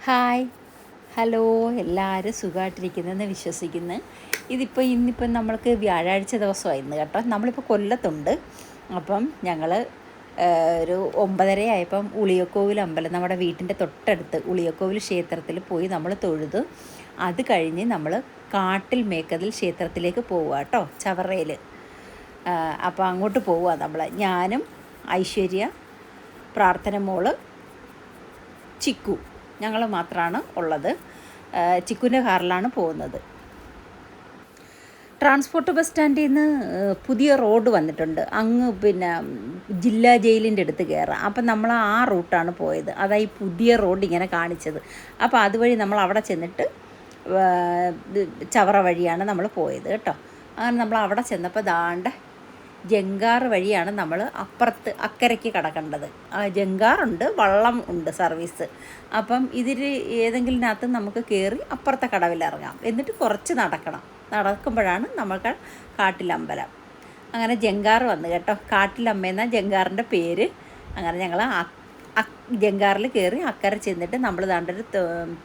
Hi, hello. എല്ലാവരും സുഖമായിട്ടിരിക്കുന്നതെന്ന് വിശ്വസിക്കുന്നു. ഇന്നിപ്പം നമ്മൾക്ക് വ്യാഴാഴ്ച ദിവസമായിരുന്നു കേട്ടോ. നമ്മളിപ്പോൾ കൊല്ലത്തുണ്ട്. അപ്പം ഞങ്ങൾ ഒരു 9:30 ആയപ്പം ഉളിയക്കോവിൽ അമ്പലം, നമ്മുടെ വീട്ടിൻ്റെ തൊട്ടടുത്ത് ഉളിയക്കോവിൽ ക്ഷേത്രത്തിൽ പോയി നമ്മൾ തൊഴുത്. അത് കഴിഞ്ഞ് നമ്മൾ കാട്ടിൽ മേക്കതിൽ ക്ഷേത്രത്തിലേക്ക് പോവുക കേട്ടോ, ചവറയിൽ. അപ്പോൾ അങ്ങോട്ട് പോവുക നമ്മൾ. ഞാനും ഐശ്വര്യ, പ്രാർത്ഥന മോള്, ചിക്കു, ഞങ്ങൾ മാത്രമാണ് ഉള്ളത്. ചിക്കുവിൻ്റെ കാറിലാണ് പോകുന്നത്. ട്രാൻസ്പോർട്ട് ബസ് സ്റ്റാൻഡിൽ നിന്ന് പുതിയ റോഡ് വന്നിട്ടുണ്ട്. അങ്ങ് ജില്ലാ ജയിലിൻ്റെ അടുത്ത് കയറാം. അപ്പം നമ്മൾ ആ റൂട്ടാണ് പോയത്. അതായി പുതിയ റോഡ് ഇങ്ങനെ കാണിച്ചത്. അപ്പോൾ അതുവഴി നമ്മൾ അവിടെ ചെന്നിട്ട് ചവറ വഴിയാണ് നമ്മൾ പോയത് കേട്ടോ. അങ്ങനെ നമ്മൾ അവിടെ ചെന്നപ്പോൾ ദാണ്ട ജങ്കാർ വഴിയാണ് നമ്മൾ അക്കരയ്ക്ക് കടക്കേണ്ടത്. ജങ്കാറുണ്ട്, വള്ളം ഉണ്ട് സർവീസ്. അപ്പം ഇതിൽ ഏതെങ്കിലുമിനകത്ത് നമുക്ക് കയറി അപ്പുറത്തെ കടവിലിറങ്ങാം. എന്നിട്ട് കുറച്ച് നടക്കുമ്പോഴാണ് നമുക്ക് കാട്ടിലമ്പലം. അങ്ങനെ ജങ്കാർ വന്നു കേട്ടോ. കാട്ടിലമ്മയെന്ന ജങ്കാറിൻ്റെ പേര്. അങ്ങനെ ഞങ്ങൾ ജങ്കാറിൽ കയറി അക്കരെ ചെന്നിട്ട് നമ്മൾ ദാണ്ടൊരു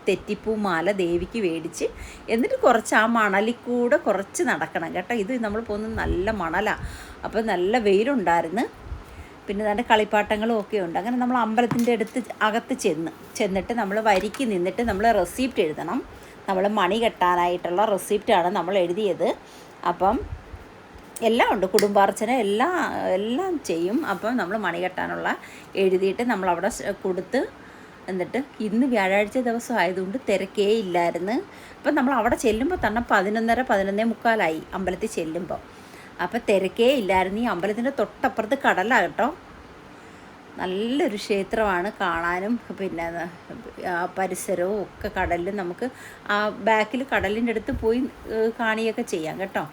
തെറ്റിപ്പൂ മാല ദേവിക്ക് മേടിച്ച്, എന്നിട്ട് കുറച്ച് ആ മണലിൽ കൂടെ കുറച്ച് നടക്കണം കേട്ടോ. ഇത് നമ്മൾ പോകുന്നത് നല്ല മണലാണ്. അപ്പോൾ നല്ല വെയിലുണ്ടായിരുന്നു. പിന്നെ ദാണ്ട് കളിപ്പാട്ടങ്ങളും ഒക്കെ ഉണ്ട്. അങ്ങനെ നമ്മൾ അമ്പലത്തിൻ്റെ അകത്ത് ചെന്നിട്ട് നമ്മൾ വരിക്ക് നിന്നിട്ട് നമ്മൾ റെസിപ്റ്റ് എഴുതണം. നമ്മൾ മണി കെട്ടാനായിട്ടുള്ള റെസിപ്റ്റാണ് നമ്മൾ എഴുതിയത്. അപ്പം എല്ലാം ഉണ്ട്, കുടുംബാർച്ചന എല്ലാം ചെയ്യും. അപ്പം നമ്മൾ മണി കെട്ടാനുള്ള എഴുതിയിട്ട് നമ്മളവിടെ കൊടുത്ത്, എന്നിട്ട് ഇന്ന് വ്യാഴാഴ്ച ദിവസം ആയതുകൊണ്ട് തിരക്കേ ഇല്ലായിരുന്നു. അപ്പം നമ്മൾ അവിടെ ചെല്ലുമ്പോൾ തന്നെ 11:45 അമ്പലത്തിൽ ചെല്ലുമ്പോൾ. അപ്പം തിരക്കേ ഇല്ലായിരുന്നു. ഈ അമ്പലത്തിൻ്റെ തൊട്ടപ്പുറത്ത് കടലാണ് കേട്ടോ. നല്ലൊരു ക്ഷേത്രമാണ് കാണാനും. പിന്നെ പരിസരവും ഒക്കെ കടലിൽ നമുക്ക് ആ ബാക്കിൽ കടലിൻ്റെ അടുത്ത് പോയി കാണുകയൊക്കെ ചെയ്യാം കേട്ടോ.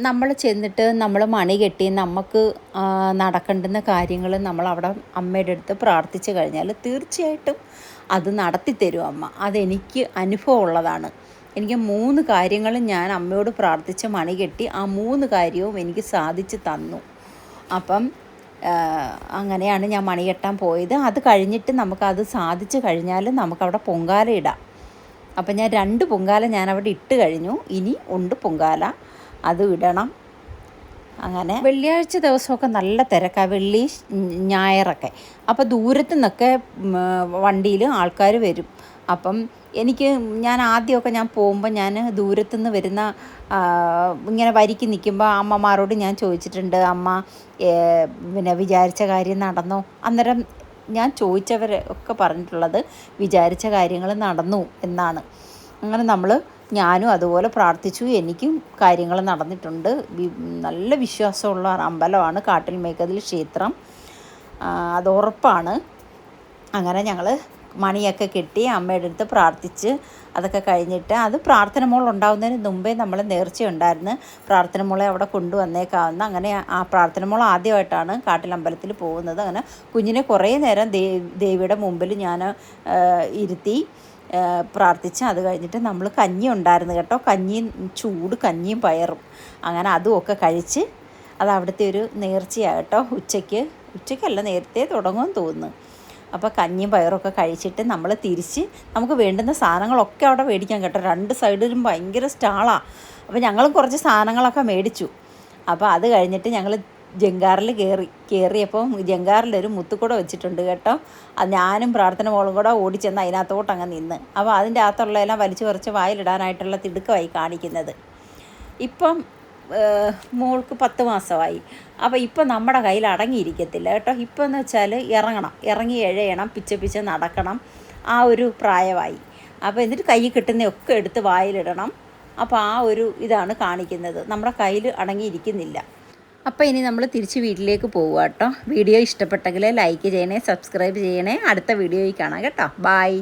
നമ്മൾ ചെന്നിട്ട് നമ്മൾ മണി കെട്ടി നമുക്ക് നടക്കേണ്ടുന്ന കാര്യങ്ങൾ നമ്മളവിടെ അമ്മയുടെ അടുത്ത് പ്രാർത്ഥിച്ചു കഴിഞ്ഞാൽ തീർച്ചയായിട്ടും അത് നടത്തിത്തരും അമ്മ. അതെനിക്ക് അനുഭവം ഉള്ളതാണ്. എനിക്ക് 3 കാര്യങ്ങളും ഞാൻ അമ്മയോട് പ്രാർത്ഥിച്ച് മണി കെട്ടി. ആ 3 കാര്യവും എനിക്ക് സാധിച്ചു തന്നു. അപ്പം അങ്ങനെയാണ് ഞാൻ മണി കെട്ടാൻ പോയത്. അത് കഴിഞ്ഞിട്ട് നമുക്കത് സാധിച്ചു കഴിഞ്ഞാൽ നമുക്കവിടെ പൊങ്കാല ഇടാം. അപ്പം ഞാൻ 2 പൊങ്കാല ഞാനവിടെ ഇട്ട് കഴിഞ്ഞു. ഇനി ഉണ്ട് പൊങ്കാല, അത് ഇടണം. അങ്ങനെ വെള്ളിയാഴ്ച ദിവസമൊക്കെ നല്ല തിരക്കാണ്, വെള്ളി ഞായറൊക്കെ. അപ്പോൾ ദൂരത്തു നിന്നൊക്കെ വണ്ടിയിൽ ആൾക്കാർ വരും. അപ്പം ഞാൻ ആദ്യമൊക്കെ പോകുമ്പോൾ ഞാൻ ദൂരത്തുനിന്ന് വരുന്ന ഇങ്ങനെ വരിക്ക് നിൽക്കുമ്പോൾ അമ്മമാരോട് ഞാൻ ചോദിച്ചിട്ടുണ്ട്, അമ്മ വിചാരിച്ച കാര്യം നടന്നോ? അന്നേരം ഞാൻ ചോദിച്ചവരൊക്കെ പറഞ്ഞിട്ടുള്ളത് വിചാരിച്ച കാര്യങ്ങൾ നടന്നു എന്നാണ്. അങ്ങനെ ഞാനും അതുപോലെ പ്രാർത്ഥിച്ചു. എനിക്കും കാര്യങ്ങൾ നടന്നിട്ടുണ്ട്. നല്ല വിശ്വാസമുള്ള അമ്പലമാണ് കാട്ടിൽ മേക്കതിൽ ക്ഷേത്രം, അത് ഉറപ്പാണ്. അങ്ങനെ ഞങ്ങൾ മണിയൊക്കെ കെട്ടി അമ്മയുടെ അടുത്ത് പ്രാർത്ഥിച്ച് അതൊക്കെ കഴിഞ്ഞിട്ട്, അത് പ്രാർത്ഥന മോൾ ഉണ്ടാകുന്നതിന് മുമ്പേ നമ്മൾ നേർച്ചയുണ്ടായിരുന്നു പ്രാർത്ഥന മോളെ അവിടെ കൊണ്ടുവന്നേക്കാവുന്ന. അങ്ങനെ ആ പ്രാർത്ഥന മോൾ ആദ്യമായിട്ടാണ് കാട്ടിലമ്പലത്തിൽ പോകുന്നത്. അങ്ങനെ കുഞ്ഞിനെ കുറേ നേരം ദേവിയുടെ മുമ്പിൽ ഞാൻ ഇരുത്തി പ്രാർത്ഥിച്ച്. അത് കഴിഞ്ഞിട്ട് നമ്മൾ കഞ്ഞി ഉണ്ടായിരുന്നു കേട്ടോ. ചൂട് കഞ്ഞിയും പയറും. അങ്ങനെ അതുമൊക്കെ കഴിച്ച്, അത് അവിടുത്തെ ഒരു നേർച്ചയാണ് കേട്ടോ. ഉച്ചയ്ക്കല്ല, നേരത്തെ തുടങ്ങുമെന്ന് തോന്നുന്നു. അപ്പോൾ കഞ്ഞിയും പയറൊക്കെ കഴിച്ചിട്ട് നമ്മൾ തിരിച്ച് നമുക്ക് വേണ്ടുന്ന സാധനങ്ങളൊക്കെ അവിടെ മേടിക്കാൻ കേട്ടോ. 2 സൈഡിലും ഭയങ്കര സ്റ്റാളാണ്. അപ്പോൾ ഞങ്ങളും കുറച്ച് സാധനങ്ങളൊക്കെ മേടിച്ചു. അപ്പോൾ അത് കഴിഞ്ഞിട്ട് ഞങ്ങൾ ജങ്കാറിൽ കയറിയപ്പം ജങ്കാറിലൊരു മുത്തുക്കൂട വെച്ചിട്ടുണ്ട് കേട്ടോ. അത് ഞാനും പ്രാർത്ഥന മോളും കൂടെ ഓടിച്ചെന്ന് അതിനകത്തോട്ടങ്ങ് നിന്ന്. അപ്പോൾ അതിൻ്റെ അകത്തുള്ളതെല്ലാം വലിച്ചു പറിച്ച് വായിലിടാനായിട്ടുള്ള തിടുക്കമായി കാണിക്കുന്നത്. ഇപ്പം മോൾക്ക് 10 മാസമായി. അപ്പോൾ ഇപ്പം നമ്മുടെ കയ്യിൽ അടങ്ങിയിരിക്കത്തില്ല കേട്ടോ. ഇപ്പം എന്ന് വെച്ചാൽ ഇറങ്ങി എഴയണം, പിച്ച നടക്കണം, ആ ഒരു പ്രായമായി. അപ്പോൾ എന്നിട്ട് കൈ കിട്ടുന്നതൊക്കെ എടുത്ത് വായിലിടണം. അപ്പോൾ ആ ഒരു ഇതാണ് കാണിക്കുന്നത്. നമ്മുടെ കയ്യിൽ അടങ്ങിയിരിക്കുന്നില്ല. അപ്പോൾ ഇനി നമ്മൾ തിരിച്ച് വീട്ടിലേക്ക് പോവുക കേട്ടോ. വീഡിയോ ഇഷ്ടപ്പെട്ടെങ്കിൽ ലൈക്ക് ചെയ്യണേ, സബ്സ്ക്രൈബ് ചെയ്യണേ. അടുത്ത വീഡിയോയിൽ കാണാം കേട്ടോ. ബായ്.